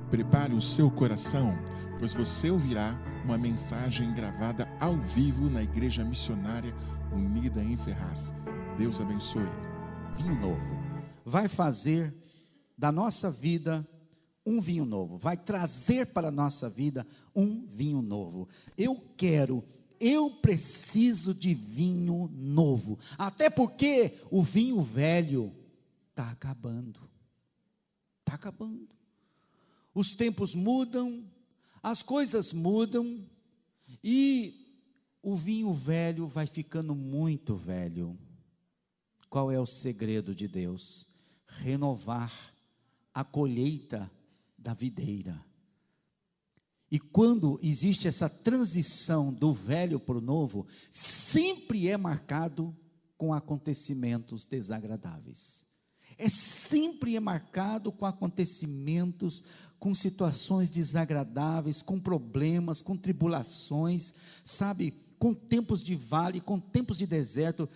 Prepare o seu coração, pois você ouvirá uma mensagem gravada ao vivo na Igreja Missionária Unida em Ferraz. Deus abençoe. Vinho novo vai fazer da nossa vida um vinho novo, vai trazer para a nossa vida um vinho novo. Eu preciso de vinho novo, até porque o vinho velho está acabando. Está acabando. Os tempos mudam, as coisas mudam, e o vinho velho vai ficando muito velho. Qual é o segredo de Deus? Renovar a colheita da videira. E quando existe essa transição do velho para o novo, sempre é marcado com acontecimentos desagradáveis. Sempre é marcado com acontecimentos, com situações desagradáveis, com problemas, com tribulações, sabe, com tempos de vale, com tempos de deserto.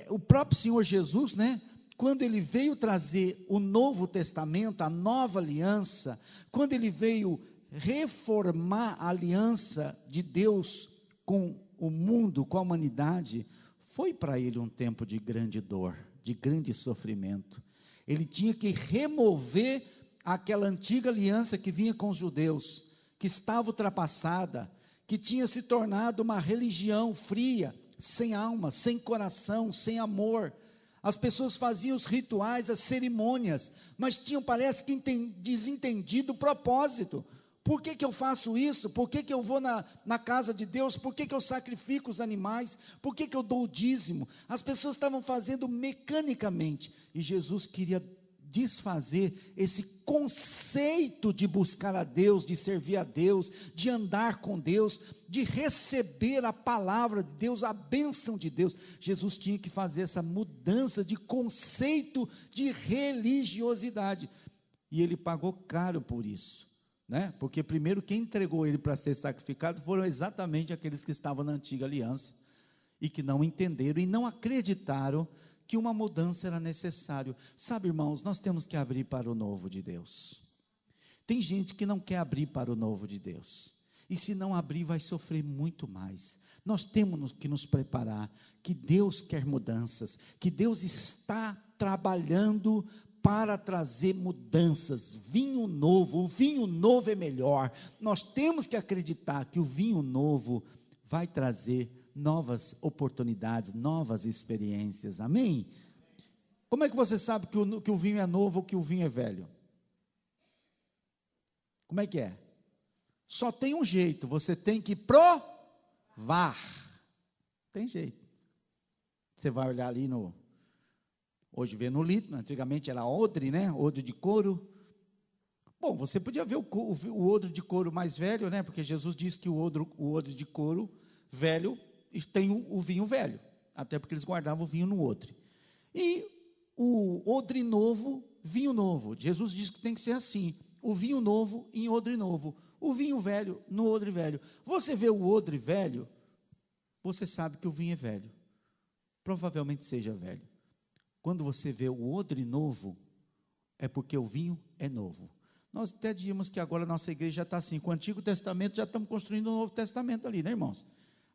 O próprio Senhor Jesus, né, quando ele veio trazer o Novo Testamento, a nova aliança, quando ele veio reformar a aliança de Deus com o mundo, com a humanidade, foi para ele um tempo de grande dor, de grande sofrimento. Ele tinha que remover aquela antiga aliança que vinha com os judeus, que estava ultrapassada, que tinha se tornado uma religião fria, sem alma, sem coração, sem amor. As pessoas faziam os rituais, as cerimônias, mas tinham, parece que, desentendido o propósito. Por que eu faço isso? Por que eu vou na casa de Deus? Por que eu sacrifico os animais? Por que eu dou o dízimo? As pessoas estavam fazendo mecanicamente, e Jesus queria desfazer esse conceito de buscar a Deus, de servir a Deus, de andar com Deus, de receber a palavra de Deus, a bênção de Deus. Jesus tinha que fazer essa mudança de conceito de religiosidade, e ele pagou caro por isso, né? Porque primeiro quem entregou ele para ser sacrificado foram exatamente aqueles que estavam na antiga aliança, e que não entenderam e não acreditaram que uma mudança era necessário. Sabe, irmãos, nós temos que abrir para o novo de Deus. Tem gente que não quer abrir para o novo de Deus, e se não abrir vai sofrer muito mais. Nós temos que nos preparar, que Deus quer mudanças, que Deus está trabalhando para trazer mudanças. Vinho novo, o vinho novo é melhor. Nós temos que acreditar que o vinho novo vai trazer novas oportunidades, novas experiências, amém? Como é que você sabe que o vinho é novo ou que o vinho é velho? Como é que é? Só tem um jeito, você tem que provar, tem jeito. Você vai olhar ali hoje vê no litro, antigamente era odre, né, odre de couro. Bom, você podia ver o odre de couro mais velho, né, porque Jesus disse que o odre de couro velho tem o vinho velho, até porque eles guardavam o vinho no odre. E o odre novo, vinho novo. Jesus diz que tem que ser assim: o vinho novo em odre novo, o vinho velho no odre velho. Você vê o odre velho, você sabe que o vinho é velho, provavelmente seja velho. Quando você vê o odre novo, é porque o vinho é novo. Nós até dizíamos que agora a nossa igreja já está assim, com o Antigo Testamento já estamos construindo um Novo Testamento ali, né, irmãos?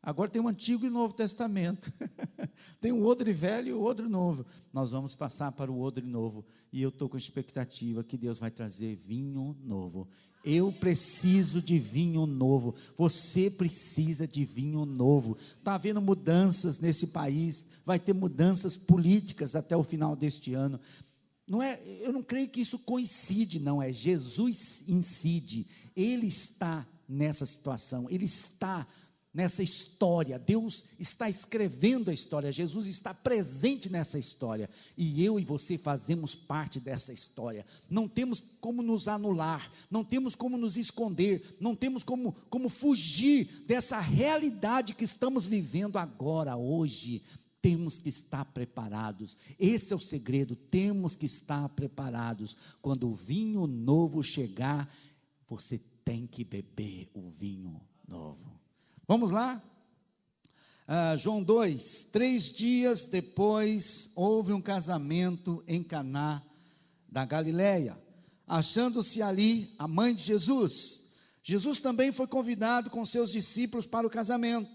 Agora tem o Antigo e o Novo Testamento. Tem o odre velho e o odre novo. Nós vamos passar para o odre novo, e eu estou com expectativa que Deus vai trazer vinho novo. Eu preciso de vinho novo, você precisa de vinho novo. Está havendo mudanças nesse país, vai ter mudanças políticas até o final deste ano. Eu não creio que isso coincide, não, é Jesus incide, Ele está nessa situação, Ele está nessa história, Deus está escrevendo a história, Jesus está presente nessa história, e eu e você fazemos parte dessa história. Não temos como nos anular, não temos como nos esconder, não temos como fugir dessa realidade que estamos vivendo agora, hoje. Temos que estar preparados, esse é o segredo, temos que estar preparados. Quando o vinho novo chegar, você tem que beber o vinho novo. Vamos lá? João 2, 3 dias depois, houve um casamento em Caná da Galileia. achando-se ali a mãe de Jesus. Jesus também foi convidado com seus discípulos para o casamento.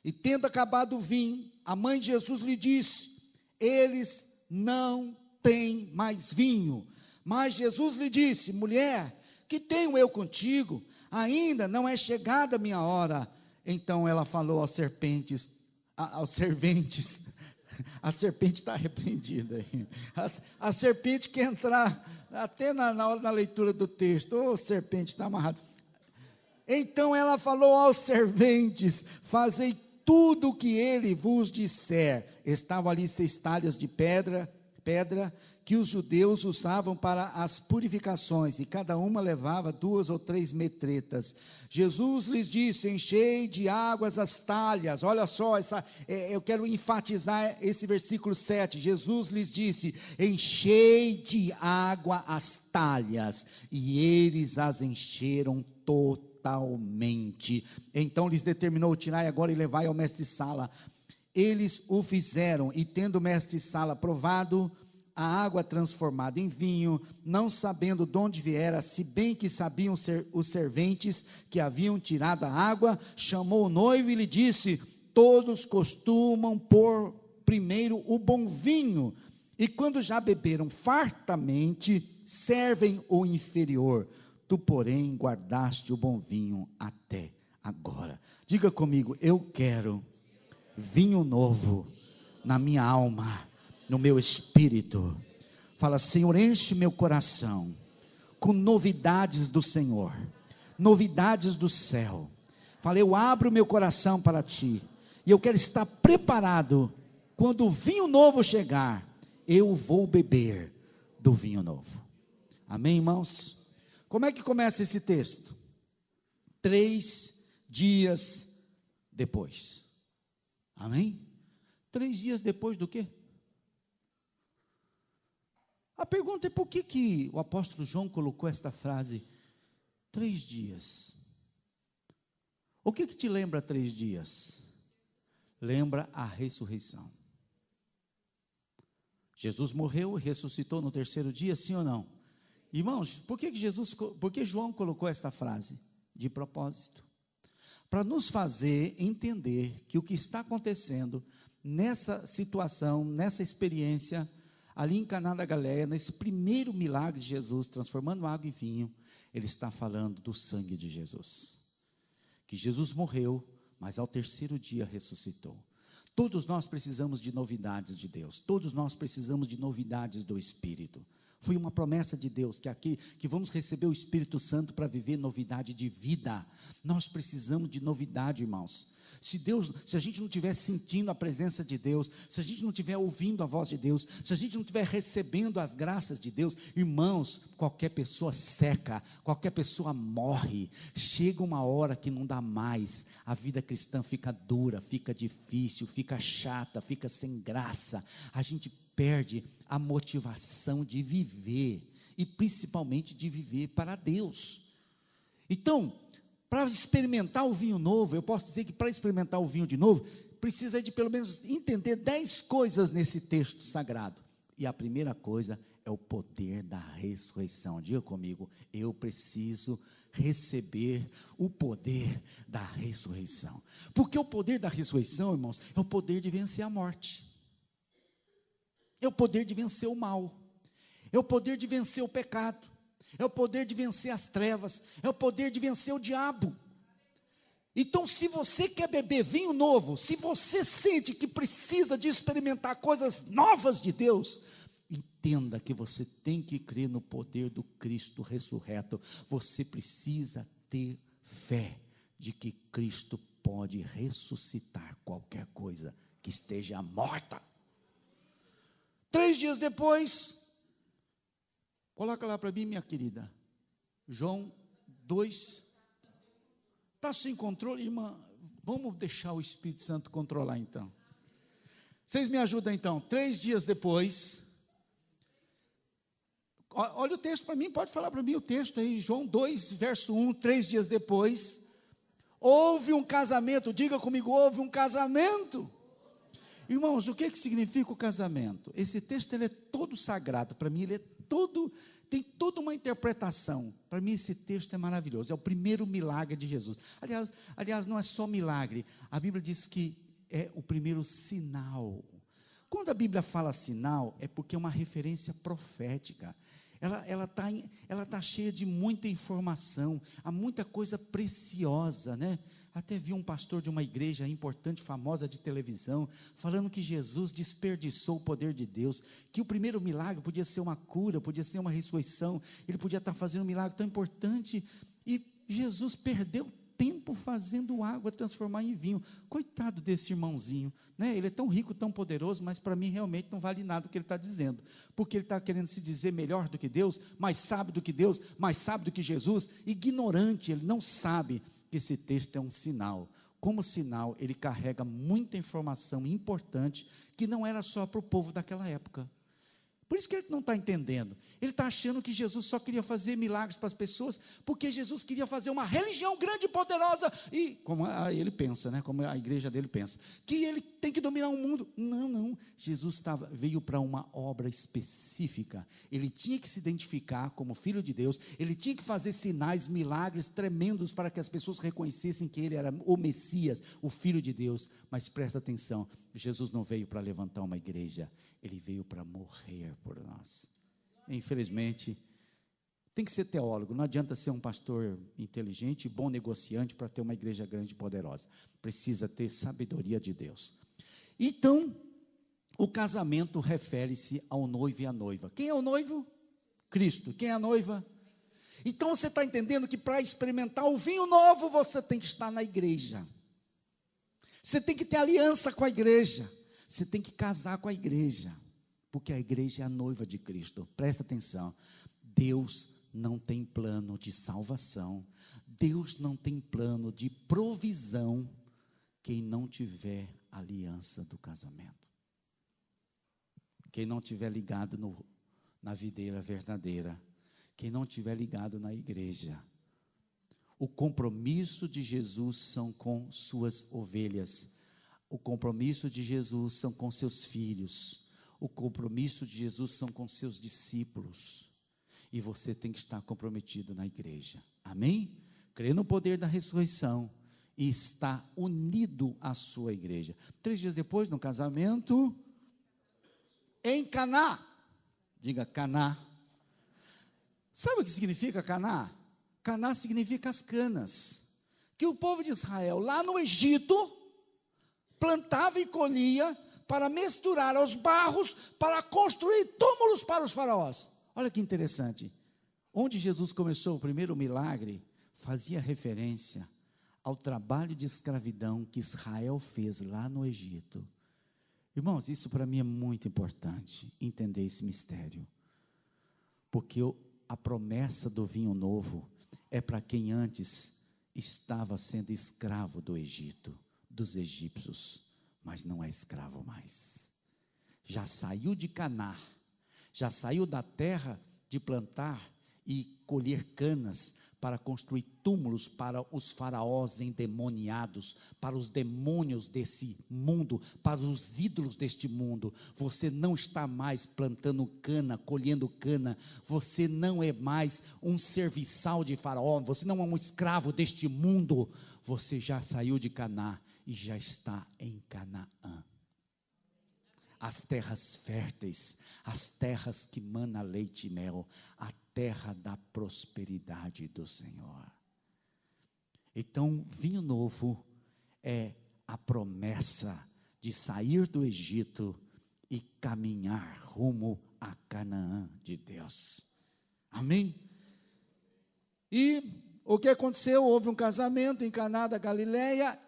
E tendo acabado o vinho, a mãe de Jesus lhe disse: eles não têm mais vinho. Mas Jesus lhe disse: mulher, que tenho eu contigo? Ainda não é chegada a minha hora. Então ela falou aos serventes, a serpente está repreendida aí. A serpente quer entrar até na hora da leitura do texto. Ô, serpente, está amarrado. Então ela falou aos serventes: fazei tudo o que ele vos disser. Estavam ali 6 talhas de pedra que os judeus usavam para as purificações, e cada uma levava 2 ou 3 metretas. Jesus lhes disse: enchei de águas as talhas. Olha só, eu quero enfatizar esse versículo 7. Jesus lhes disse: enchei de água as talhas, e eles as encheram totalmente. Então lhes determinou: tirai agora e levai ao mestre-sala. Eles o fizeram, e tendo o mestre-sala provado a água transformada em vinho, não sabendo de onde viera, se bem que sabiam os serventes que haviam tirado a água, chamou o noivo e lhe disse: todos costumam pôr primeiro o bom vinho, e quando já beberam fartamente, servem o inferior. Tu, porém, guardaste o bom vinho até agora. Diga comigo: eu quero vinho novo na minha alma, no meu espírito. Fala: Senhor, enche meu coração com novidades do Senhor, novidades do céu. Fala: eu abro meu coração para ti, e eu quero estar preparado. Quando o vinho novo chegar, eu vou beber do vinho novo. Amém, irmãos? Como é que começa esse texto? 3 dias depois. Amém? 3 dias depois do quê? A pergunta é: por que o apóstolo João colocou esta frase, 3 dias? O que te lembra 3 dias? Lembra a ressurreição. Jesus morreu e ressuscitou no 3º dia, sim ou não? Irmãos, por que João colocou esta frase? De propósito. Para nos fazer entender que o que está acontecendo nessa situação, nessa experiência, ali em Caná da Galileia, nesse primeiro milagre de Jesus, transformando água em vinho, ele está falando do sangue de Jesus. Que Jesus morreu, mas ao 3º dia ressuscitou. Todos nós precisamos de novidades de Deus, todos nós precisamos de novidades do Espírito. Foi uma promessa de Deus, que vamos receber o Espírito Santo para viver novidade de vida. Nós precisamos de novidade, irmãos. Se a gente não estiver sentindo a presença de Deus, se a gente não estiver ouvindo a voz de Deus, se a gente não estiver recebendo as graças de Deus, irmãos, qualquer pessoa seca, qualquer pessoa morre. Chega uma hora que não dá mais, a vida cristã fica dura, fica difícil, fica chata, fica sem graça. A gente perde a motivação de viver, e principalmente de viver para Deus. Então, para experimentar o vinho novo, eu posso dizer que para experimentar o vinho de novo, precisa de pelo menos entender 10 coisas nesse texto sagrado. E a primeira coisa é o poder da ressurreição. Diga comigo: eu preciso receber o poder da ressurreição. Porque o poder da ressurreição, irmãos, é o poder de vencer a morte. É o poder de vencer o mal. É o poder de vencer o pecado. É o poder de vencer as trevas, é o poder de vencer o diabo. Então, se você quer beber vinho novo, se você sente que precisa de experimentar coisas novas de Deus, entenda que você tem que crer no poder do Cristo ressurreto. Você precisa ter fé de que Cristo pode ressuscitar qualquer coisa que esteja morta. 3 dias depois, coloca lá para mim, minha querida, João 2, está sem controle, irmã? Vamos deixar o Espírito Santo controlar então. Vocês me ajudam então? 3 dias depois, olha o texto para mim, pode falar para mim o texto aí, João 2, verso 1, 3 dias depois, houve um casamento. Diga comigo: houve um casamento. Irmãos, o que significa o casamento? Esse texto ele é todo sagrado, para mim ele é todo, tem toda uma interpretação. Para mim esse texto é maravilhoso, é o primeiro milagre de Jesus. Aliás, não é só milagre, a Bíblia diz que é o primeiro sinal. Quando a Bíblia fala sinal, é porque é uma referência profética. Ela tá cheia de muita informação, há muita coisa preciosa, né? Até vi um pastor de uma igreja importante, famosa de televisão, falando que Jesus desperdiçou o poder de Deus, que o primeiro milagre podia ser uma cura, podia ser uma ressurreição, ele podia estar fazendo um milagre tão importante, e Jesus perdeu tempo fazendo água transformar em vinho. Coitado desse irmãozinho, né? Ele é tão rico, tão poderoso, mas para mim realmente não vale nada o que ele está dizendo, porque ele está querendo se dizer melhor do que Deus, mais sábio do que Deus, mais sábio do que Jesus, ignorante, ele não sabe que esse texto é um sinal. Como sinal, ele carrega muita informação importante, que não era só para o povo daquela época. Por isso que ele não está entendendo. Ele está achando que Jesus só queria fazer milagres para as pessoas, porque Jesus queria fazer uma religião grande e poderosa, e como ele pensa, né, como a igreja dele pensa, que ele tem que dominar o mundo. Não, Jesus veio para uma obra específica. Ele tinha que se identificar como filho de Deus, ele tinha que fazer sinais, milagres tremendos, para que as pessoas reconhecessem que ele era o Messias, o Filho de Deus. Mas presta atenção, Jesus não veio para levantar uma igreja, ele veio para morrer por nós. Infelizmente, tem que ser teólogo, não adianta ser um pastor inteligente e bom negociante para ter uma igreja grande e poderosa. Precisa ter sabedoria de Deus. Então, o casamento refere-se ao noivo e à noiva. Quem é o noivo? Cristo. Quem é a noiva? Então você está entendendo que para experimentar o vinho novo, você tem que estar na igreja. Você tem que ter aliança com a igreja. Você tem que casar com a igreja, porque a igreja é a noiva de Cristo. Presta atenção, Deus não tem plano de salvação, Deus não tem plano de provisão, quem não tiver aliança do casamento, quem não tiver ligado na videira verdadeira, quem não tiver ligado na igreja. O compromisso de Jesus são com suas ovelhas, o compromisso de Jesus são com seus filhos, o compromisso de Jesus são com seus discípulos, e você tem que estar comprometido na igreja, amém? Crê no poder da ressurreição, e está unido à sua igreja. 3 dias depois, no casamento, em Caná, diga Caná. Sabe o que significa Caná? Caná significa as canas, que o povo de Israel, lá no Egito, plantava e colhia para misturar aos barros, para construir túmulos para os faraós. Olha que interessante, onde Jesus começou o primeiro milagre, fazia referência ao trabalho de escravidão que Israel fez lá no Egito. Irmãos, isso para mim é muito importante, entender esse mistério, porque a promessa do vinho novo é para quem antes estava sendo escravo do Egito, dos egípcios, mas não é escravo mais, já saiu de Caná, já saiu da terra de plantar e colher canas, para construir túmulos para os faraós endemoniados, para os demônios desse mundo, para os ídolos deste mundo. Você não está mais plantando cana, colhendo cana, você não é mais um serviçal de faraó, você não é um escravo deste mundo, você já saiu de Caná e já está em Canaã. As terras férteis, as terras que mana leite e mel, a terra da prosperidade do Senhor. Então, vinho novo é a promessa de sair do Egito e caminhar rumo a Canaã de Deus. Amém? E o que aconteceu? Houve um casamento em Caná da Galileia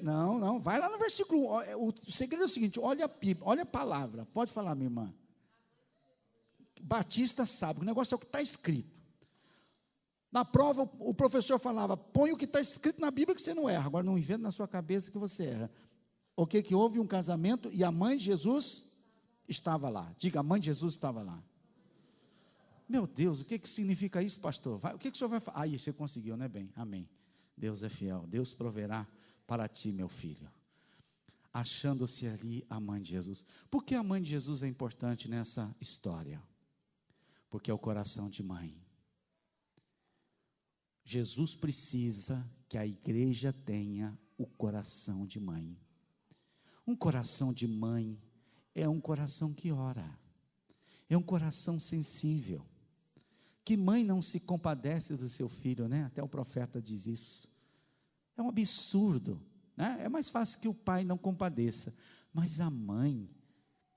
não, vai lá no versículo 1, o segredo é o seguinte, olha a palavra, pode falar, minha irmã. Batista sabe, o negócio é o que está escrito. Na prova, o professor falava, põe o que está escrito na Bíblia que você não erra, agora não inventa na sua cabeça que você erra. O que houve um casamento e a mãe de Jesus estava lá, diga, a mãe de Jesus estava lá. Meu Deus, o que significa isso, pastor? O que o senhor vai falar? Aí, você conseguiu, né, bem, amém. Deus é fiel, Deus proverá para ti, meu filho. achando-se ali a mãe de Jesus. Por que a mãe de Jesus é importante nessa história? Porque é o coração de mãe. Jesus precisa que a igreja tenha o coração de mãe. Um coração de mãe é um coração que ora, é um coração sensível. Que mãe não se compadece do seu filho, né? Até o profeta diz isso. É um absurdo, né? É mais fácil que o pai não compadeça, mas a mãe,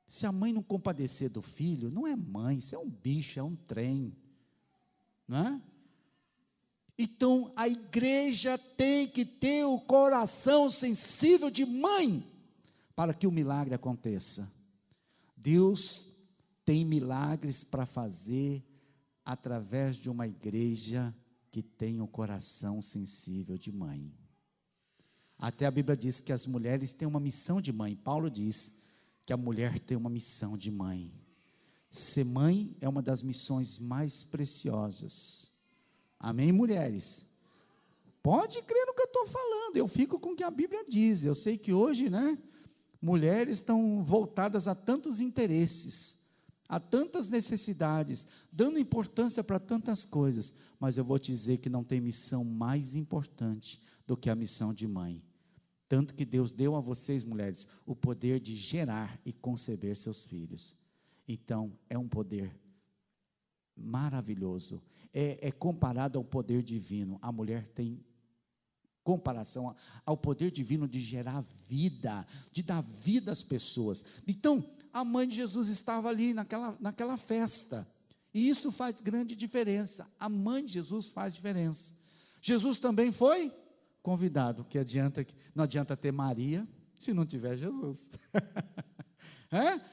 se a mãe não compadecer do filho, não é mãe, isso é um bicho, é um trem, não é? Então, a igreja tem que ter o coração sensível de mãe, para que o milagre aconteça. Deus tem milagres para fazer, através de uma igreja que tem o coração sensível de mãe. Até a Bíblia diz que as mulheres têm uma missão de mãe. Paulo diz que a mulher tem uma missão de mãe. Ser mãe é uma das missões mais preciosas. Amém, mulheres? Pode crer no que eu estou falando, eu fico com o que a Bíblia diz. Eu sei que hoje, né, mulheres estão voltadas a tantos interesses, há tantas necessidades, dando importância para tantas coisas, mas eu vou te dizer que não tem missão mais importante do que a missão de mãe. Tanto que Deus deu a vocês, mulheres, o poder de gerar e conceber seus filhos. Então, é um poder maravilhoso, é comparado ao poder divino. A mulher tem comparação ao poder divino de gerar vida, de dar vida às pessoas. Então, a mãe de Jesus estava ali naquela festa, e isso faz grande diferença. A mãe de Jesus faz diferença. Jesus também foi convidado, que não adianta ter Maria, se não tiver Jesus.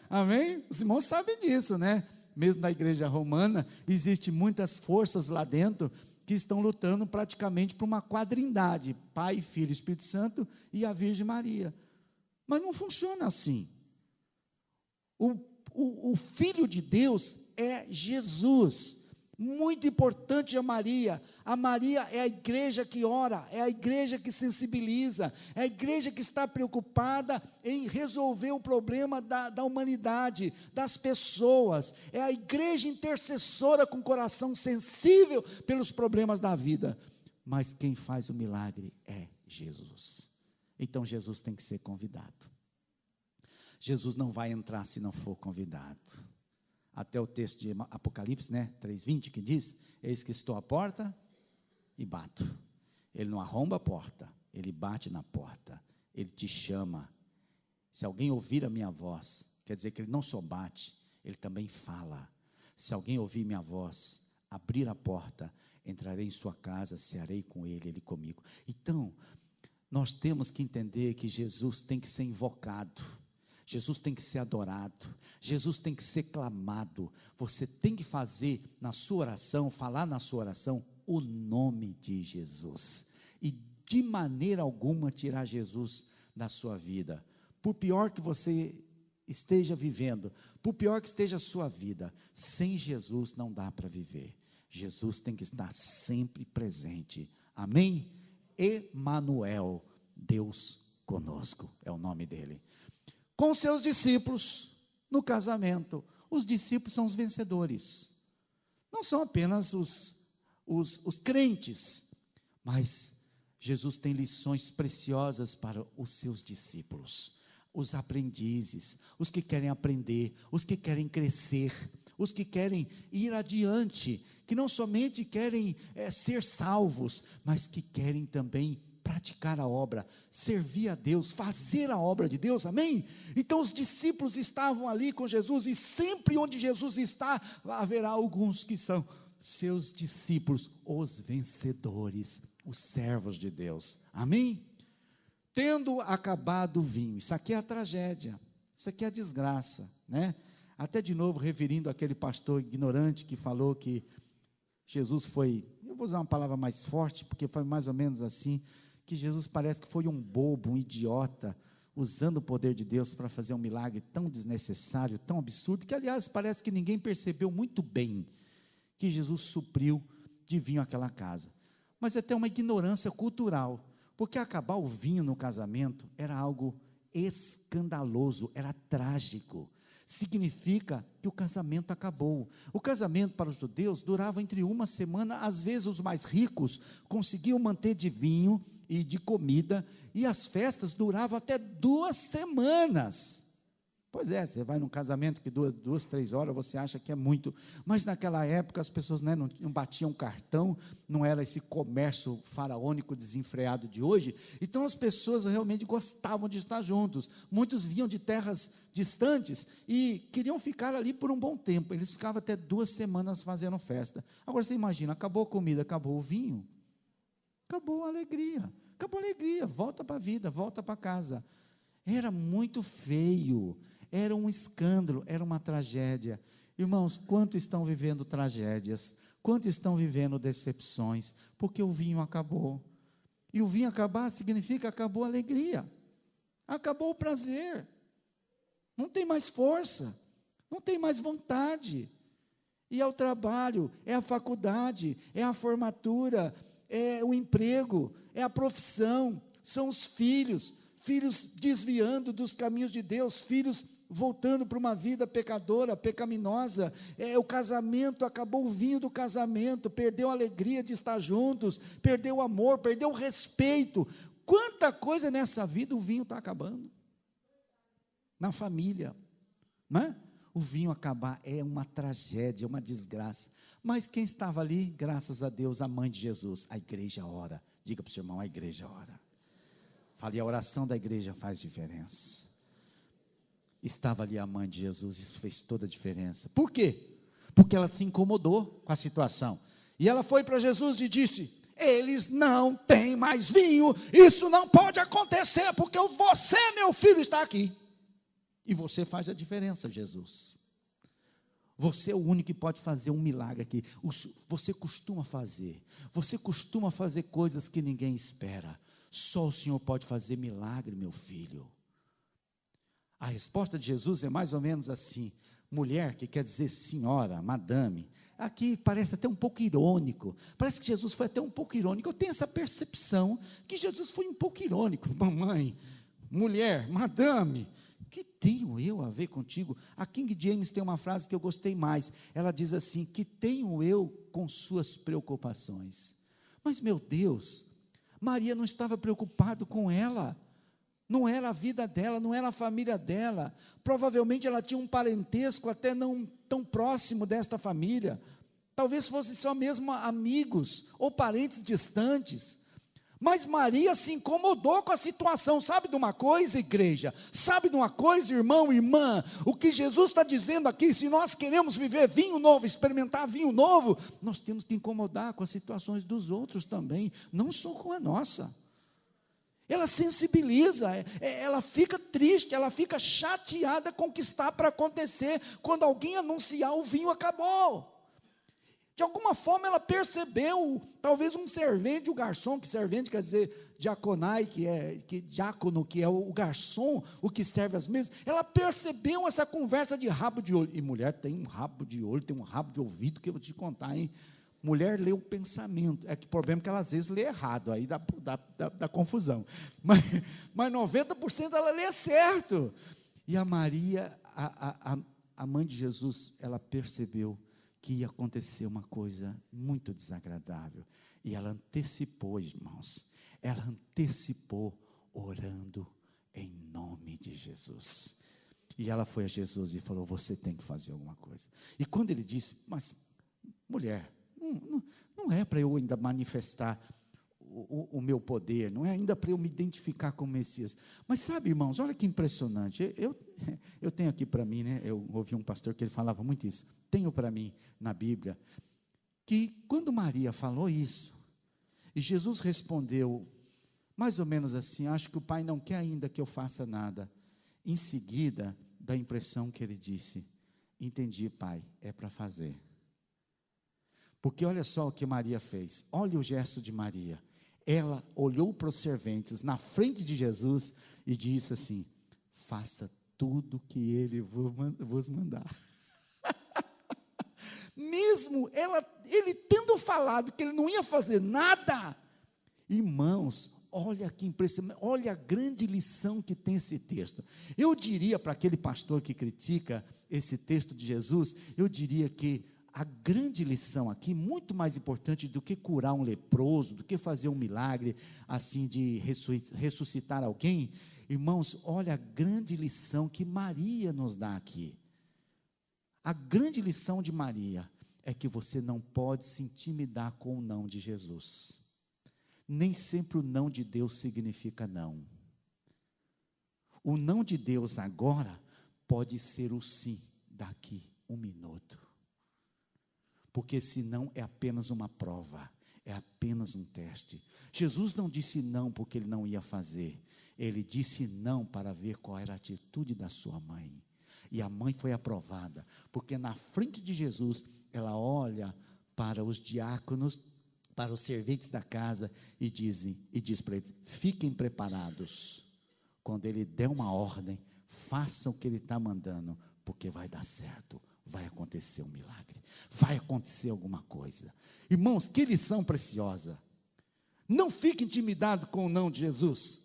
Amém? Os irmãos sabem disso, né? Mesmo na igreja romana, existem muitas forças lá dentro, que estão lutando praticamente por uma quadrindade, Pai, Filho e Espírito Santo e a Virgem Maria. Mas não funciona assim. O Filho de Deus é Jesus. Muito importante a Maria. A Maria é a igreja que ora, é a igreja que sensibiliza, é a igreja que está preocupada em resolver o problema da humanidade, das pessoas. É a igreja intercessora com coração sensível pelos problemas da vida. Mas quem faz o milagre é Jesus. Então Jesus tem que ser convidado. Jesus não vai entrar se não for convidado. Até o texto de Apocalipse, 3:20, que diz: eis que estou à porta e bato. Ele não arromba a porta, ele bate na porta, ele te chama. Se alguém ouvir a minha voz, quer dizer que ele não só bate, ele também fala. Se alguém ouvir minha voz, abrir a porta, entrarei em sua casa, cearei com ele, ele comigo. Então, nós temos que entender que Jesus tem que ser invocado, Jesus tem que ser adorado, Jesus tem que ser clamado. Você tem que fazer na sua oração, falar na sua oração, o nome de Jesus, e de maneira alguma tirar Jesus da sua vida. Por pior que você esteja vivendo, por pior que esteja a sua vida, sem Jesus não dá para viver. Jesus tem que estar sempre presente. Amém? Emanuel, Deus conosco, é o nome dele. Com seus discípulos, no casamento, os discípulos são os vencedores, não são apenas os crentes, mas Jesus tem lições preciosas para os seus discípulos, os aprendizes, os que querem aprender, os que querem crescer, os que querem ir adiante, que não somente querem ser salvos, mas que querem também praticar a obra, servir a Deus, fazer a obra de Deus, amém? Então os discípulos estavam ali com Jesus, e sempre onde Jesus está, haverá alguns que são seus discípulos, os vencedores, os servos de Deus, amém? Tendo acabado o vinho, isso aqui é a tragédia, isso aqui é a desgraça, até de novo referindo àquele pastor ignorante que falou que Jesus foi, eu vou usar uma palavra mais forte, porque foi mais ou menos assim, que Jesus parece que foi um bobo, um idiota, usando o poder de Deus para fazer um milagre tão desnecessário, tão absurdo, que aliás parece que ninguém percebeu muito bem, que Jesus supriu de vinho aquela casa. Mas é até uma ignorância cultural, porque acabar o vinho no casamento era algo escandaloso, era trágico. Significa que o casamento acabou. O casamento para os judeus durava entre uma semana, às vezes os mais ricos conseguiam manter de vinho e de comida, e as festas duravam até 2 semanas. Pois é, você vai num casamento que dura 2, 3 horas, você acha que é muito, mas naquela época as pessoas, né, não batiam cartão, não era esse comércio faraônico desenfreado de hoje, então as pessoas realmente gostavam de estar juntos. Muitos vinham de terras distantes e queriam ficar ali por um bom tempo. Eles ficavam até 2 semanas fazendo festa. Agora você imagina, acabou a comida, acabou o vinho, acabou a alegria, volta para a vida, volta para casa. Era muito feio, era um escândalo, era uma tragédia. Irmãos, quanto estão vivendo tragédias, quanto estão vivendo decepções, porque o vinho acabou. E o vinho acabar significa acabou a alegria, acabou o prazer, não tem mais força, não tem mais vontade. E é o trabalho, é a faculdade, é a formatura, é o emprego, é a profissão, são os filhos desviando dos caminhos de Deus, filhos voltando para uma vida pecadora, pecaminosa. O casamento, acabou o vinho do casamento, perdeu a alegria de estar juntos, perdeu o amor, perdeu o respeito. Quanta coisa nessa vida o vinho está acabando. Na família, né? O vinho acabar é uma tragédia, é uma desgraça. Mas quem estava ali, graças a Deus, a mãe de Jesus, a igreja ora. Diga para o seu irmão, a igreja ora. Fale, a oração da igreja faz diferença. Estava ali a mãe de Jesus, isso fez toda a diferença. Por quê? Porque ela se incomodou com a situação. E ela foi para Jesus e disse: eles não têm mais vinho, isso não pode acontecer, porque você, meu filho, está aqui. E você faz a diferença, Jesus. Você é o único que pode fazer um milagre aqui. Você costuma fazer coisas que ninguém espera. Só o Senhor pode fazer milagre, meu filho. A resposta de Jesus é mais ou menos assim: mulher, que quer dizer senhora, madame. Aqui parece até um pouco irônico, parece que Jesus foi até um pouco irônico. Eu tenho essa percepção que Jesus foi um pouco irônico. Mamãe, mulher, madame, que tenho eu a ver contigo? A King James tem uma frase que eu gostei mais, ela diz assim: que tenho eu com suas preocupações? Mas meu Deus, Maria não estava preocupada com ela, não era a vida dela, não era a família dela, provavelmente ela tinha um parentesco até não tão próximo desta família, talvez fosse só mesmo amigos, ou parentes distantes, mas Maria se incomodou com a situação. Sabe de uma coisa, igreja? Sabe de uma coisa, irmão, irmã? O que Jesus está dizendo aqui, se nós queremos viver vinho novo, experimentar vinho novo, nós temos que incomodar com as situações dos outros também, não só com a nossa. Ela sensibiliza, ela fica triste, ela fica chateada com o que está para acontecer, quando alguém anunciar o vinho acabou. De alguma forma ela percebeu, talvez um servente, o garçom, que servente quer dizer diaconai, diácono, que é o garçom, o que serve as mesas, ela percebeu essa conversa de rabo de olho. E mulher tem um rabo de olho, tem um rabo de ouvido, que eu vou te contar, hein? Mulher lê o pensamento, é que o problema é que ela às vezes lê errado, aí dá confusão, mas 90% ela lê certo. E a Maria, a mãe de Jesus, ela percebeu que ia acontecer uma coisa muito desagradável, e ela antecipou, irmãos, ela antecipou orando em nome de Jesus, e ela foi a Jesus e falou: você tem que fazer alguma coisa. E quando ele disse: mas mulher, não é para eu ainda manifestar o meu poder, não é ainda para eu me identificar com o Messias, mas sabe, irmãos, olha que impressionante, eu tenho aqui para mim, né, eu ouvi um pastor que ele falava muito isso, tenho para mim na Bíblia, que quando Maria falou isso, e Jesus respondeu, mais ou menos assim: acho que o Pai não quer ainda que eu faça nada, em seguida, dá a impressão que ele disse: entendi, Pai, é para fazer. Porque olha só o que Maria fez, olha o gesto de Maria, ela olhou para os serventes na frente de Jesus e disse assim: faça tudo o que ele vos mandar. Mesmo ele tendo falado que ele não ia fazer nada, irmãos, olha que impressionante, olha a grande lição que tem esse texto. Eu diria para aquele pastor que critica esse texto de Jesus, eu diria que a grande lição aqui, muito mais importante do que curar um leproso, do que fazer um milagre assim de ressuscitar alguém, irmãos, olha a grande lição que Maria nos dá aqui. A grande lição de Maria é que você não pode se intimidar com o não de Jesus. Nem sempre o não de Deus significa não. O não de Deus agora pode ser o sim daqui um minuto. Porque senão é apenas uma prova, é apenas um teste. Jesus não disse não porque ele não ia fazer. Ele disse não para ver qual era a atitude da sua mãe. E a mãe foi aprovada, porque na frente de Jesus, ela olha para os diáconos, para os serventes da casa, e diz para eles: fiquem preparados. Quando ele der uma ordem, façam o que ele está mandando, porque vai dar certo, vai acontecer um milagre, vai acontecer alguma coisa. Irmãos, que lição preciosa. Não fique intimidado com o não de Jesus,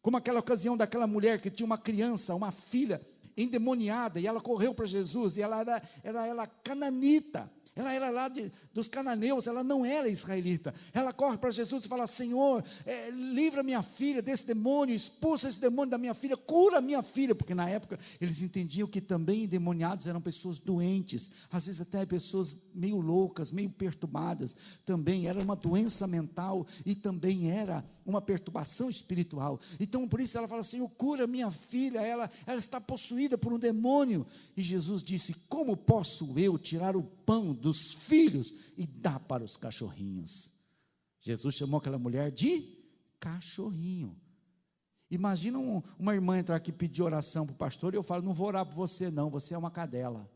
como aquela ocasião daquela mulher que tinha uma criança, uma filha endemoniada, e ela correu para Jesus, e ela era cananita, ela era lá dos cananeus, ela não era israelita. Ela corre para Jesus e fala: Senhor, livra minha filha desse demônio, expulsa esse demônio da minha filha, cura minha filha, porque na época eles entendiam que também endemoniados eram pessoas doentes, às vezes até pessoas meio loucas, meio perturbadas, também era uma doença mental, e também era uma perturbação espiritual. Então por isso ela fala: Senhor, cura minha filha, ela está possuída por um demônio. E Jesus disse: como posso eu tirar o pão dos filhos e dar para os cachorrinhos? Jesus chamou aquela mulher de cachorrinho. Imagina uma irmã entrar aqui e pedir oração para o pastor, e eu falo: não vou orar por você não, você é uma cadela.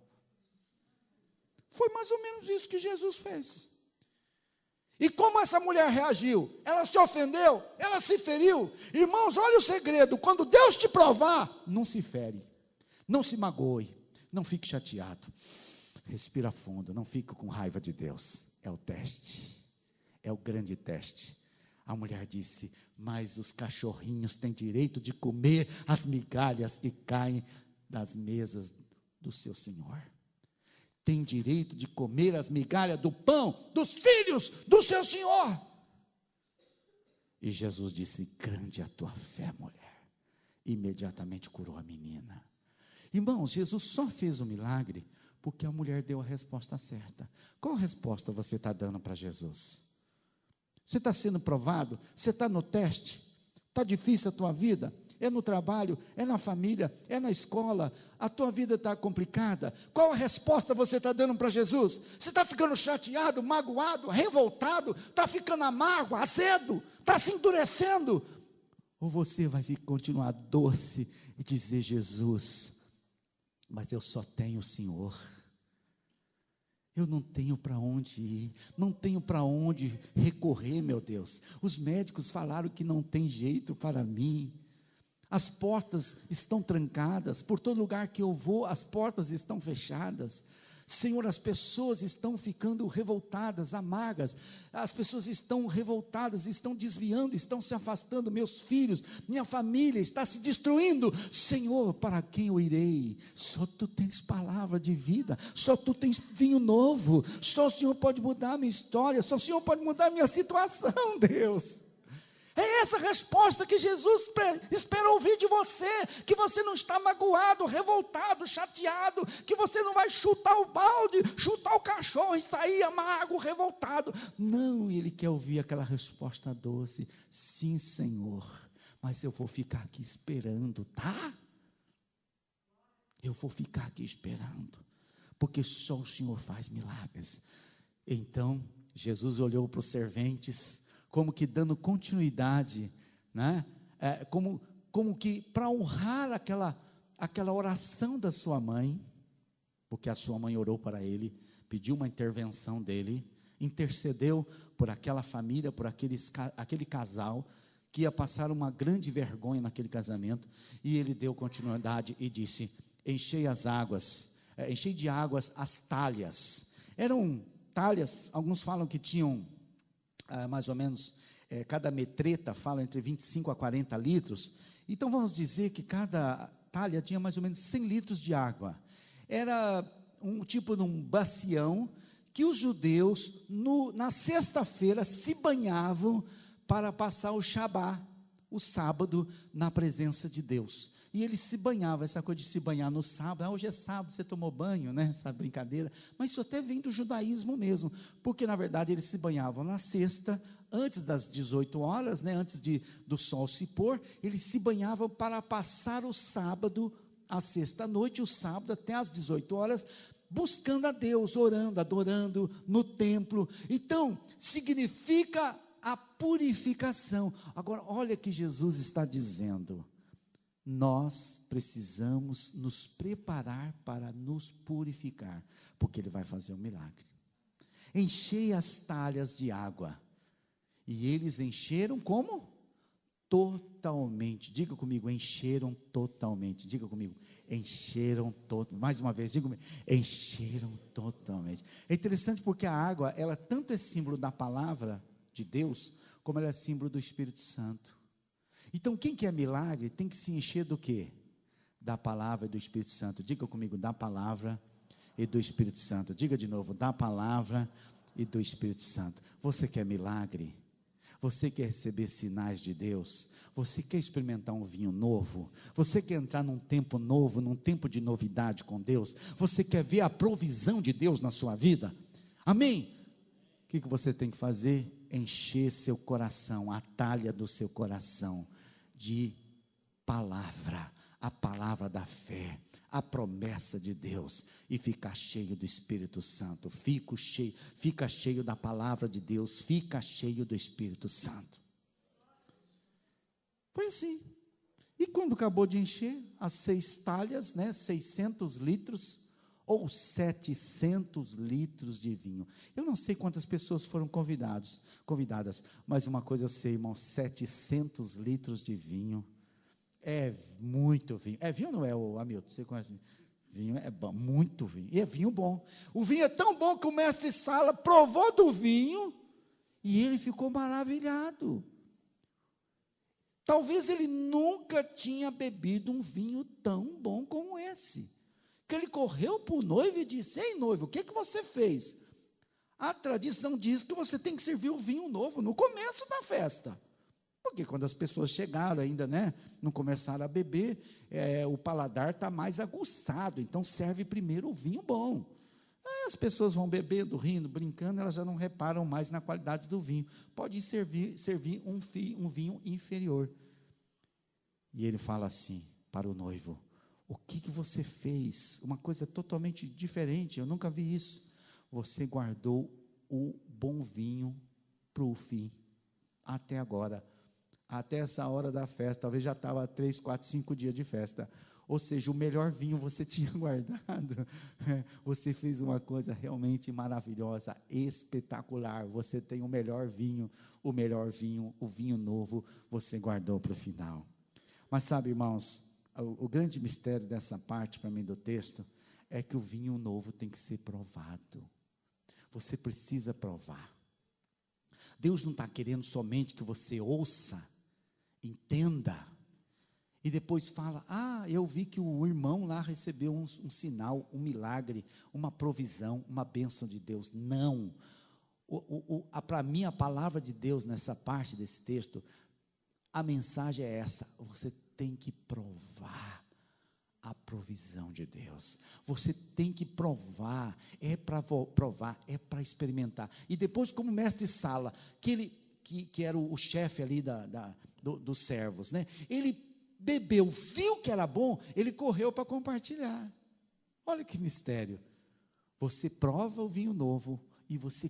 Foi mais ou menos isso que Jesus fez. E como essa mulher reagiu? Ela se ofendeu, ela se feriu. Irmãos, olha o segredo: quando Deus te provar, não se fere, não se magoe, não fique chateado, respira fundo, não fique com raiva de Deus. É o teste, é o grande teste. A mulher disse: mas os cachorrinhos têm direito de comer as migalhas que caem das mesas do seu Senhor. Tem direito de comer as migalhas do pão dos filhos do seu Senhor. E Jesus disse: grande é a tua fé, mulher. Imediatamente curou a menina. Irmãos, Jesus só fez o milagre porque a mulher deu a resposta certa. Qual resposta você está dando para Jesus? Você está sendo provado? Você está no teste? Está difícil a tua vida? É no trabalho, é na família, é na escola, a tua vida está complicada? Qual a resposta você está dando para Jesus? Você está ficando chateado, magoado, revoltado, está ficando amargo, azedo, está se endurecendo? Ou você vai continuar doce e dizer: Jesus, mas eu só tenho o Senhor, eu não tenho para onde ir, não tenho para onde recorrer, meu Deus. Os médicos falaram que não tem jeito para mim, as portas estão trancadas, por todo lugar que eu vou, as portas estão fechadas. Senhor, as pessoas estão ficando revoltadas, amargas, as pessoas estão revoltadas, estão desviando, estão se afastando, meus filhos, minha família está se destruindo. Senhor, para quem eu irei? Só tu tens palavra de vida, só tu tens vinho novo, só o Senhor pode mudar a minha história, só o Senhor pode mudar a minha situação, Deus. É essa resposta que Jesus espera ouvir de você, que você não está magoado, revoltado, chateado, que você não vai chutar o balde, chutar o cachorro e sair amargo, revoltado. Não, Ele quer ouvir aquela resposta doce: sim, Senhor, mas eu vou ficar aqui esperando, tá? Eu vou ficar aqui esperando, porque só o Senhor faz milagres. Então, Jesus olhou para os serventes, como que dando continuidade, né? Como que para honrar aquela oração da sua mãe, porque a sua mãe orou para ele, pediu uma intervenção dele, intercedeu por aquela família, por aquele casal, que ia passar uma grande vergonha naquele casamento, e ele deu continuidade e disse: enchei de águas as talhas. Eram talhas, alguns falam que tinham mais ou menos cada metreta fala entre 25 a 40 litros, então vamos dizer que cada talha tinha mais ou menos 100 litros de água. Era um tipo de um bacião que os judeus, na sexta-feira, se banhavam para passar o Shabá, o sábado, na presença de Deus. E eles se banhavam, essa coisa de se banhar no sábado, hoje é sábado, você tomou banho, né, essa brincadeira, mas isso até vem do judaísmo mesmo, porque na verdade eles se banhavam na sexta, antes das 18 horas, né, antes do sol se pôr, eles se banhavam para passar o sábado, a sexta-noite, o sábado até às 18 horas, buscando a Deus, orando, adorando no templo. Então, significa a purificação. Agora, olha que Jesus está dizendo, nós precisamos nos preparar para nos purificar, porque Ele vai fazer um milagre. Enchei as talhas de água, e eles encheram como? Totalmente. Diga comigo, encheram totalmente. Diga comigo, encheram totalmente. Mais uma vez, diga comigo, encheram totalmente. É interessante porque a água, ela tanto é símbolo da palavra de Deus, como ela é símbolo do Espírito Santo. Então, quem quer milagre tem que se encher do quê? Da palavra e do Espírito Santo. Diga comigo, da palavra e do Espírito Santo. Diga de novo, da palavra e do Espírito Santo. Você quer milagre? Você quer receber sinais de Deus? Você quer experimentar um vinho novo? Você quer entrar num tempo novo, num tempo de novidade com Deus? Você quer ver a provisão de Deus na sua vida? Amém? O que você tem que fazer? Encher seu coração, a talha do seu coração, de palavra, a palavra da fé, a promessa de Deus, e ficar cheio do Espírito Santo. Fica cheio da palavra de Deus, fica cheio do Espírito Santo. Foi assim. E quando acabou de encher, as 6 talhas, 600 litros, ou 700 litros de vinho. Eu não sei quantas pessoas foram convidadas, mas uma coisa eu sei, irmão, 700 litros de vinho, é muito vinho. É vinho ou não é, Hamilton? Você conhece? Vinho é bom, muito vinho, e é vinho bom. O vinho é tão bom que o mestre Sala provou do vinho, e ele ficou maravilhado. Talvez ele nunca tinha bebido um vinho tão bom como esse. Que ele correu para o noivo e disse: ei noivo, o que você fez? A tradição diz que você tem que servir o vinho novo no começo da festa, porque quando as pessoas chegaram ainda, não começaram a beber, o paladar está mais aguçado, então serve primeiro o vinho bom. Aí as pessoas vão bebendo, rindo, brincando, elas já não reparam mais na qualidade do vinho, pode servir um vinho inferior. E ele fala assim para o noivo: o que você fez? Uma coisa totalmente diferente, eu nunca vi isso. Você guardou o bom vinho para o fim, até agora, até essa hora da festa, talvez já estava 3, 4, 5 dias de festa, ou seja, o melhor vinho você tinha guardado. Você fez uma coisa realmente maravilhosa, espetacular. Você tem o melhor vinho, o vinho novo, você guardou para o final. Mas sabe, irmãos, o grande mistério dessa parte para mim do texto é que o vinho novo tem que ser provado. Você precisa provar. Deus não está querendo somente que você ouça, entenda, e depois fala: eu vi que o irmão lá recebeu um sinal, um milagre, uma provisão, uma bênção de Deus. Não. Para mim, a palavra de Deus nessa parte desse texto, a mensagem é essa: você tem que provar a provisão de Deus. Você tem que provar, é para provar, é para experimentar. E depois, como mestre Sala, que era o chefe ali dos servos, ele bebeu, viu que era bom, ele correu para compartilhar. Olha que mistério. Você prova o vinho novo e você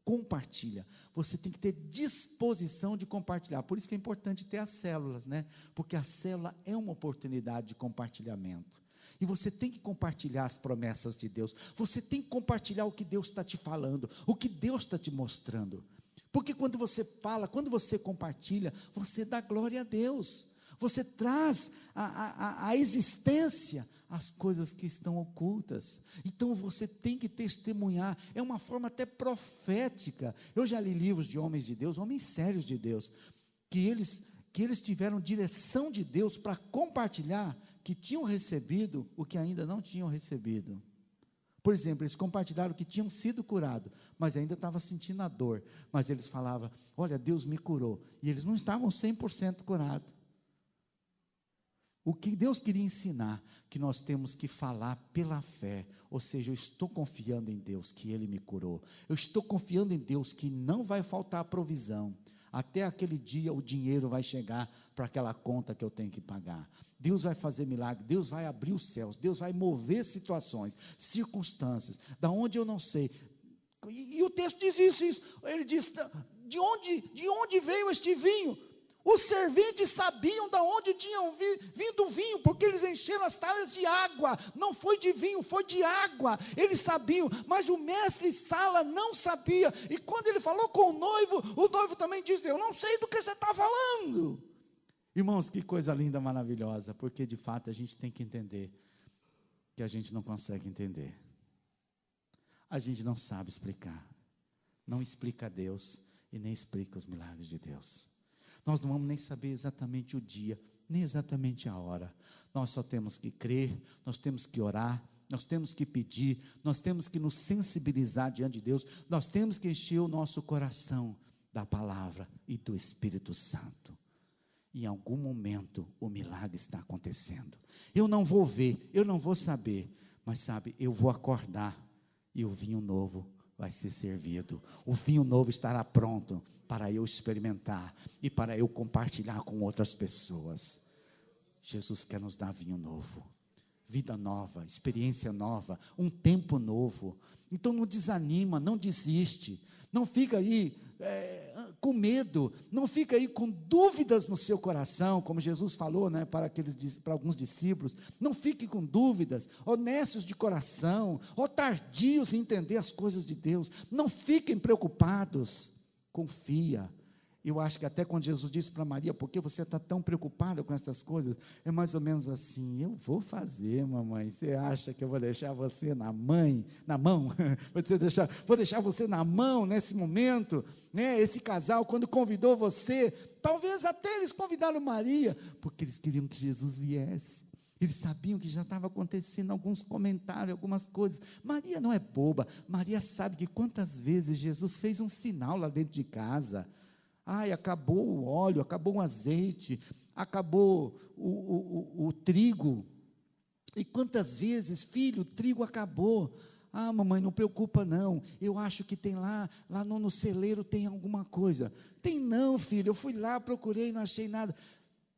compartilha. Você tem que ter disposição de compartilhar. Por isso que é importante ter as células, porque a célula é uma oportunidade de compartilhamento. E você tem que compartilhar as promessas de Deus. Você tem que compartilhar o que Deus está te falando, o que Deus está te mostrando. Porque quando você fala, quando você compartilha, você dá glória a Deus. Você traz a existência as coisas que estão ocultas. Então você tem que testemunhar, é uma forma até profética. Eu já li livros de homens de Deus, homens sérios de Deus, que eles tiveram direção de Deus para compartilhar que tinham recebido o que ainda não tinham recebido. Por exemplo, eles compartilharam que tinham sido curados, mas ainda estavam sentindo a dor, mas eles falavam, olha, Deus me curou, e eles não estavam 100% curados. O que Deus queria ensinar, que nós temos que falar pela fé, ou seja, eu estou confiando em Deus que Ele me curou, eu estou confiando em Deus que não vai faltar provisão, até aquele dia o dinheiro vai chegar para aquela conta que eu tenho que pagar, Deus vai fazer milagre, Deus vai abrir os céus, Deus vai mover situações, circunstâncias, da onde eu não sei, e o texto diz isso, ele diz, de onde veio este vinho? Os serventes sabiam de onde tinham vindo o vinho, porque eles encheram as talhas de água, não foi de vinho, foi de água, eles sabiam, mas o mestre Sala não sabia, e quando ele falou com o noivo também disse, eu não sei do que você está falando. Irmãos, que coisa linda, maravilhosa, porque de fato a gente tem que entender, que a gente não consegue entender, a gente não sabe explicar, não explica a Deus, e nem explica os milagres de Deus. Nós não vamos nem saber exatamente o dia, nem exatamente a hora. Nós só temos que crer, nós temos que orar, nós temos que pedir, nós temos que nos sensibilizar diante de Deus, nós temos que encher o nosso coração da palavra e do Espírito Santo. Em algum momento o milagre está acontecendo. Eu não vou ver, eu não vou saber, mas sabe, eu vou acordar e o vinho novo vai ser servido. O vinho novo estará pronto para eu experimentar e para eu compartilhar com outras pessoas. Jesus quer nos dar vinho novo, vida nova, experiência nova, um tempo novo. Então não desanima, não desiste, não fica aí com medo, não fica aí com dúvidas no seu coração, como Jesus falou, né, para alguns discípulos, não fique com dúvidas, honestos de coração, ou tardios em entender as coisas de Deus, não fiquem preocupados, confia. Eu acho que até quando Jesus disse para Maria, por que você está tão preocupada com essas coisas? É mais ou menos assim, eu vou fazer, mamãe, você acha que eu vou deixar você na mão? Vou deixar você na mão nesse momento, né? Esse casal, quando convidou você, talvez até eles convidaram Maria, porque eles queriam que Jesus viesse. Eles sabiam que já estava acontecendo alguns comentários, algumas coisas. Maria não é boba, Maria sabe que quantas vezes Jesus fez um sinal lá dentro de casa. Ai, acabou o óleo, acabou o azeite, acabou o trigo. E quantas vezes, filho, o trigo acabou. Ah, mamãe, não preocupa não, eu acho que tem lá no celeiro tem alguma coisa. Tem não, filho, eu fui lá, procurei, não achei nada.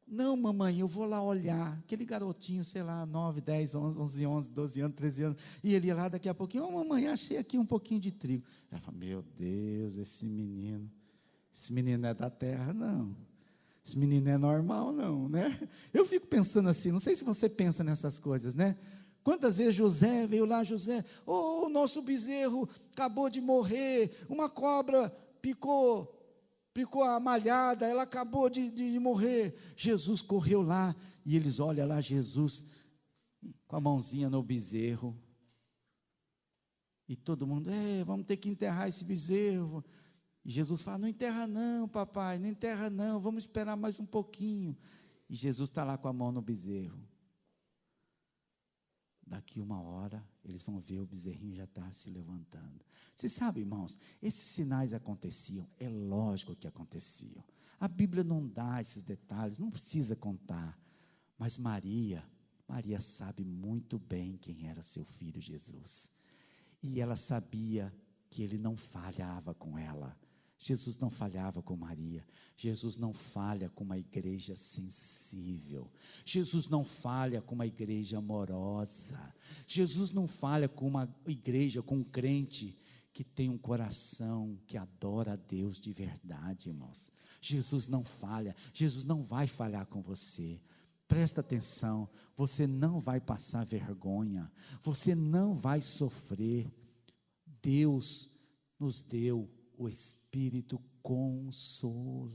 Não, mamãe, eu vou lá olhar. Aquele garotinho, sei lá, 9, 10, 11, 12 anos, 13 anos, e ele ia lá daqui a pouquinho, mamãe, achei aqui um pouquinho de trigo. Ela fala, meu Deus, esse menino não é da terra, não. Esse menino é normal, não, né? Eu fico pensando assim, não sei se você pensa nessas coisas, né? Quantas vezes José veio lá, o nosso bezerro acabou de morrer, uma cobra picou a malhada, ela acabou de morrer. Jesus correu lá, e eles olham lá, Jesus, com a mãozinha no bezerro, e todo mundo, vamos ter que enterrar esse bezerro. E Jesus fala, não enterra não, papai, não enterra não, vamos esperar mais um pouquinho. E Jesus está lá com a mão no bezerro. Daqui uma hora, eles vão ver o bezerrinho já está se levantando. Você sabe, irmãos, esses sinais aconteciam, é lógico que aconteciam. A Bíblia não dá esses detalhes, não precisa contar. Mas Maria sabe muito bem quem era seu filho Jesus. E ela sabia que ele não falhava com ela. Jesus não falhava com Maria, Jesus não falha com uma igreja sensível, Jesus não falha com uma igreja amorosa, Jesus não falha com uma igreja, com um crente que tem um coração que adora a Deus de verdade, irmãos. Jesus não falha, Jesus não vai falhar com você. Presta atenção, você não vai passar vergonha, você não vai sofrer. Deus nos deu o Espírito Consolador.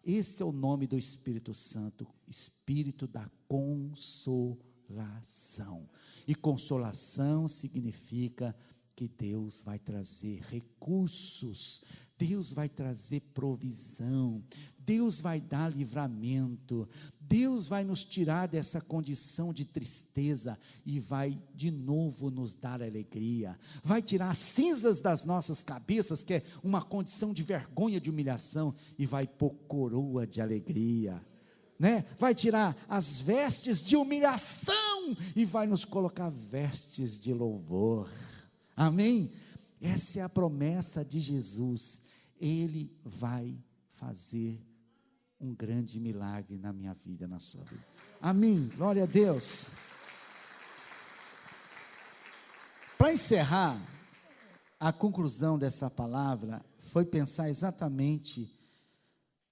Esse é o nome do Espírito Santo, Espírito da Consolação. consolação. E consolação significa que Deus vai trazer recursos, Deus vai trazer provisão, Deus vai dar livramento, Deus vai nos tirar dessa condição de tristeza e vai de novo nos dar alegria, vai tirar as cinzas das nossas cabeças, que é uma condição de vergonha, de humilhação, e vai pôr coroa de alegria, né? Vai tirar as vestes de humilhação e vai nos colocar vestes de louvor. Amém? Essa é a promessa de Jesus. Ele vai fazer um grande milagre na minha vida, na sua vida. Amém? Glória a Deus. Para encerrar, a conclusão dessa palavra foi pensar exatamente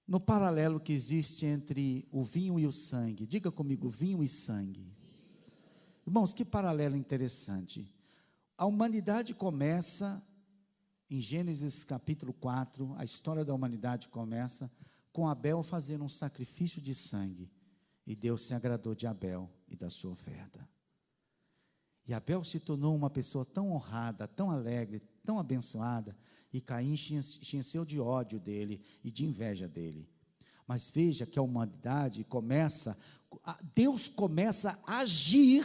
no paralelo que existe entre o vinho e o sangue. Diga comigo, vinho e sangue. Irmãos, que paralelo interessante. A humanidade começa, em Gênesis capítulo 4, a história da humanidade começa com Abel fazendo um sacrifício de sangue, e Deus se agradou de Abel e da sua oferta. E Abel se tornou uma pessoa tão honrada, tão alegre, tão abençoada, e Caim encheu de ódio dele e de inveja dele. Mas veja que a humanidade começa, Deus começa a agir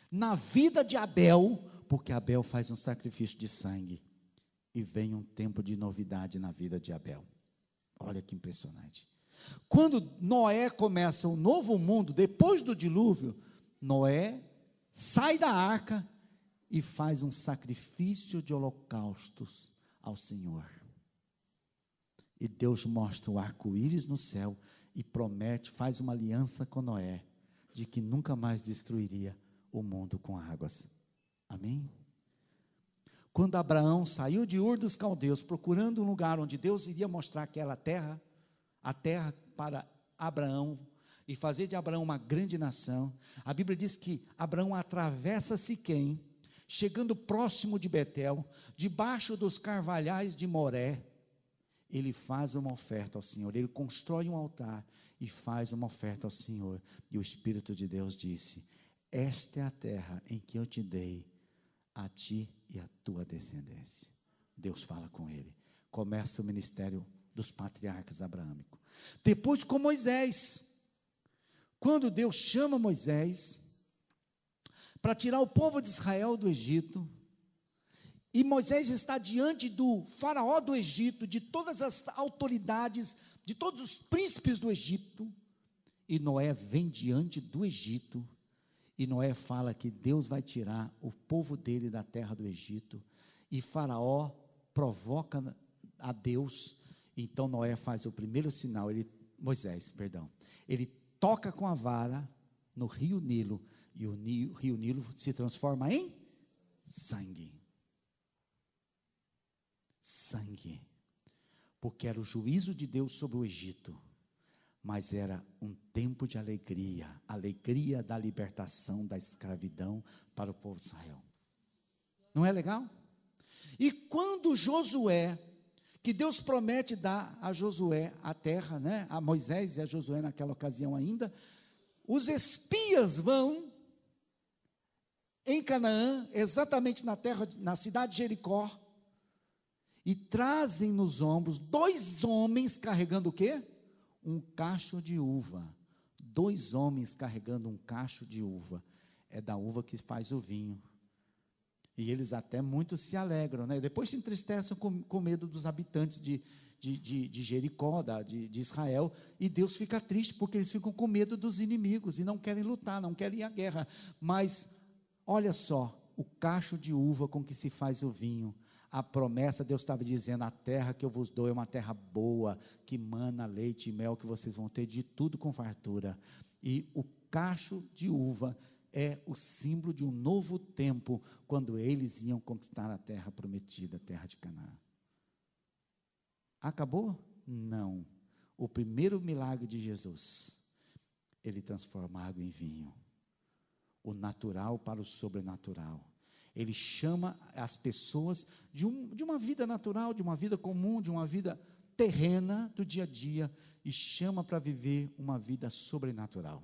na vida de Abel, porque Abel faz um sacrifício de sangue, e vem um tempo de novidade na vida de Abel. Olha que impressionante. Quando Noé começa um novo mundo, depois do dilúvio, Noé sai da arca e faz um sacrifício de holocaustos ao Senhor. E Deus mostra o arco-íris no céu e promete, faz uma aliança com Noé, de que nunca mais destruiria o mundo com águas. Amém? Quando Abraão saiu de Ur dos Caldeus, procurando um lugar onde Deus iria mostrar aquela terra, a terra para Abraão, e fazer de Abraão uma grande nação, a Bíblia diz que Abraão atravessa Siquém, chegando próximo de Betel, debaixo dos carvalhais de Moré, ele faz uma oferta ao Senhor, ele constrói um altar e faz uma oferta ao Senhor, e o Espírito de Deus disse: esta é a terra em que eu te dei, a ti e a tua descendência. Deus fala com ele, começa o ministério dos patriarcas abraâmicos. Depois com Moisés, quando Deus chama Moisés para tirar o povo de Israel do Egito, e Moisés está diante do faraó do Egito, de todas as autoridades, de todos os príncipes do Egito, e Noé vem diante do Egito, e Noé fala que Deus vai tirar o povo dele da terra do Egito, e Faraó provoca a Deus. Então Noé faz o primeiro sinal, Moisés, ele toca com a vara no rio Nilo, e o rio Nilo se transforma em sangue. Sangue, porque era o juízo de Deus sobre o Egito, mas era um tempo de alegria, alegria da libertação da escravidão para o povo de Israel. Não é legal? E quando Josué, que Deus promete dar a Josué a terra, né, a Moisés e a Josué naquela ocasião ainda, os espias vão em Canaã, exatamente na terra, na cidade de Jericó, e trazem nos ombros 2 homens carregando o quê? Um cacho de uva. 2 homens carregando um cacho de uva. É da uva que faz o vinho. E eles até muito se alegram, né? Depois se entristecem com medo dos habitantes de Jericó, de Israel, e Deus fica triste, porque eles ficam com medo dos inimigos, e não querem lutar, não querem ir à guerra. Mas, olha só, o cacho de uva com que se faz o vinho, a promessa, Deus estava dizendo: a terra que eu vos dou é uma terra boa, que mana leite e mel, que vocês vão ter de tudo com fartura. E o cacho de uva é o símbolo de um novo tempo, quando eles iam conquistar a terra prometida, a terra de Canaã. Acabou? Não. O primeiro milagre de Jesus, ele transforma água em vinho, o natural para o sobrenatural. Ele chama as pessoas de uma vida natural, de uma vida comum, de uma vida terrena do dia a dia, e chama para viver uma vida sobrenatural.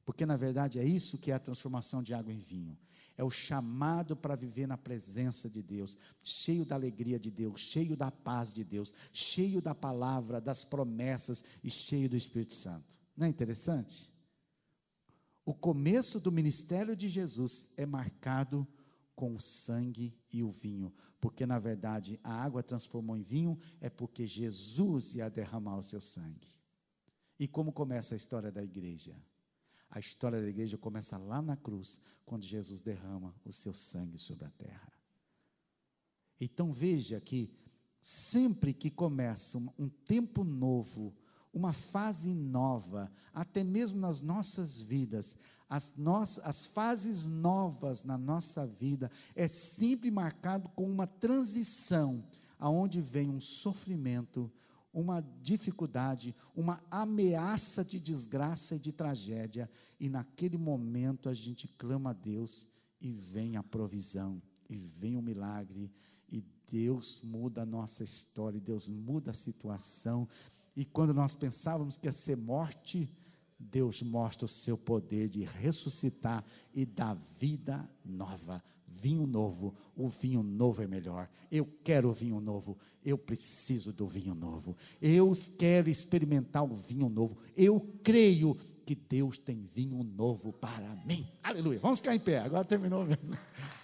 Porque na verdade é isso que é a transformação de água em vinho. É o chamado para viver na presença de Deus, cheio da alegria de Deus, cheio da paz de Deus, cheio da palavra, das promessas e cheio do Espírito Santo. Não é interessante? O começo do ministério de Jesus é marcado com o sangue e o vinho, porque na verdade a água transformou em vinho, é porque Jesus ia derramar o seu sangue. E como começa a história da igreja? A história da igreja começa lá na cruz, quando Jesus derrama o seu sangue sobre a terra. Então veja que sempre que começa um tempo novo, uma fase nova, até mesmo nas nossas vidas, as fases novas na nossa vida, é sempre marcado com uma transição, aonde vem um sofrimento, uma dificuldade, uma ameaça de desgraça e de tragédia, e naquele momento a gente clama a Deus, e vem a provisão, e vem o milagre, e Deus muda a nossa história, Deus muda a situação, e quando nós pensávamos que ia ser morte, Deus mostra o seu poder de ressuscitar e dar vida nova, vinho novo. O vinho novo é melhor. Eu quero o vinho novo, eu preciso do vinho novo, eu quero experimentar o vinho novo, eu creio que Deus tem vinho novo para mim. Aleluia, vamos ficar em pé, agora terminou mesmo,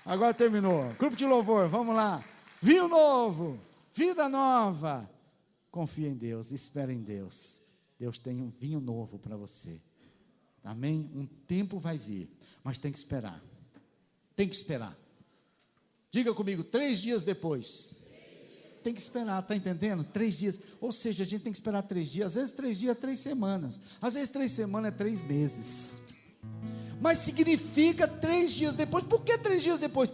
agora terminou, grupo de louvor, vamos lá, vinho novo, vida nova, confia em Deus, espera em Deus, Deus tem um vinho novo para você, amém? Um tempo vai vir, mas tem que esperar, diga comigo, 3 dias depois, tem que esperar, está entendendo? 3 dias, ou seja, a gente tem que esperar 3 dias, às vezes 3 dias é 3 semanas, às vezes 3 semanas é 3 meses, mas significa 3 dias depois. Por que 3 dias depois?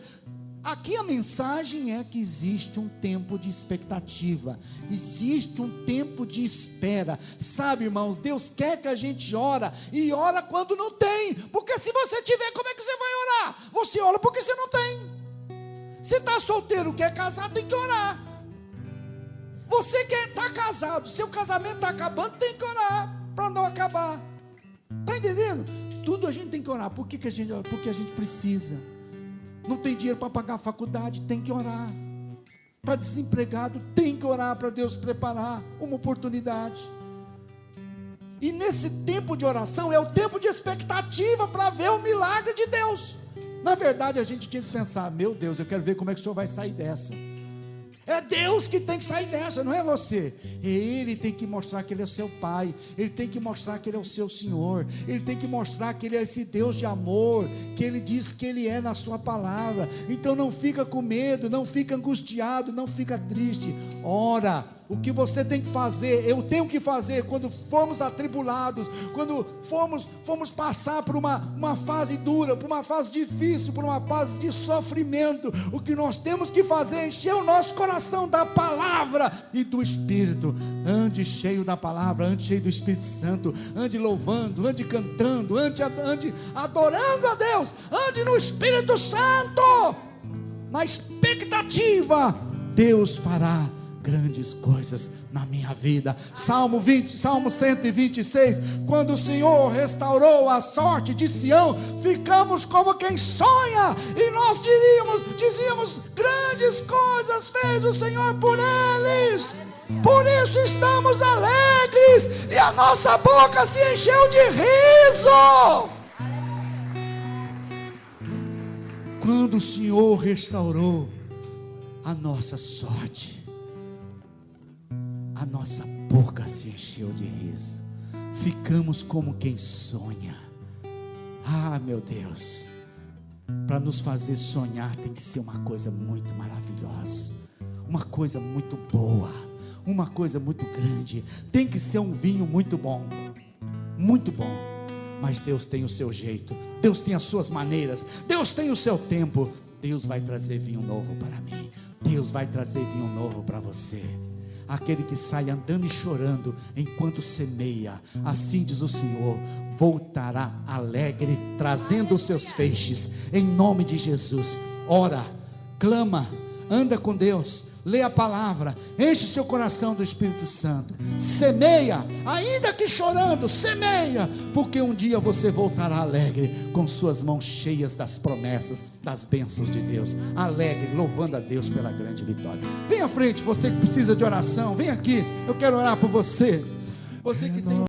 Aqui a mensagem é que existe um tempo de expectativa, existe um tempo de espera, sabe, irmãos, Deus quer que a gente ora, e ora quando não tem, porque se você tiver, como é que você vai orar? Você ora porque você não tem. Você está solteiro, quer casar, tem que orar. Você quer estar casado, seu casamento está acabando, tem que orar, para não acabar, está entendendo? Tudo a gente tem que orar. Por que a gente ora? Porque a gente precisa. Não tem dinheiro para pagar a faculdade, tem que orar. Está desempregado, tem que orar para Deus preparar uma oportunidade. E nesse tempo de oração é o tempo de expectativa para ver o milagre de Deus. Na verdade a gente tinha que pensar, meu Deus, eu quero ver como é que o Senhor vai sair dessa. É Deus que tem que sair dessa, não é você. Ele tem que mostrar que Ele é o seu Pai, Ele tem que mostrar que Ele é o seu Senhor, Ele tem que mostrar que Ele é esse Deus de amor, que Ele diz que Ele é na sua palavra. Então não fica com medo, não fica angustiado, não fica triste, ora. O que você tem que fazer, eu tenho que fazer quando formos atribulados, quando formos passar por uma fase dura, por uma fase difícil, por uma fase de sofrimento, o que nós temos que fazer é encher o nosso coração da palavra e do Espírito. Ande cheio da palavra, ande cheio do Espírito Santo, ande louvando, ande cantando, ande adorando a Deus, ande no Espírito Santo, na expectativa, Deus fará grandes coisas na minha vida. Salmo 126, quando o Senhor restaurou a sorte de Sião, ficamos como quem sonha, e nós dizíamos, grandes coisas fez o Senhor por eles, por isso estamos alegres, e a nossa boca se encheu de riso. Quando o Senhor restaurou a nossa sorte, a nossa boca se encheu de riso, ficamos como quem sonha. Ah, meu Deus, para nos fazer sonhar tem que ser uma coisa muito maravilhosa, uma coisa muito boa, uma coisa muito grande, tem que ser um vinho muito bom, mas Deus tem o seu jeito, Deus tem as suas maneiras, Deus tem o seu tempo. Deus vai trazer vinho novo para mim, Deus vai trazer vinho novo para você. Aquele que sai andando e chorando enquanto semeia, assim diz o Senhor, voltará alegre, trazendo os seus feixes, em nome de Jesus. Ora, clama, anda com Deus, lê a palavra, enche seu coração do Espírito Santo, semeia, ainda que chorando, semeia, porque um dia você voltará alegre, com suas mãos cheias das promessas, das bênçãos de Deus, alegre, louvando a Deus pela grande vitória. Vem à frente, você que precisa de oração, vem aqui, eu quero orar por você, você que tem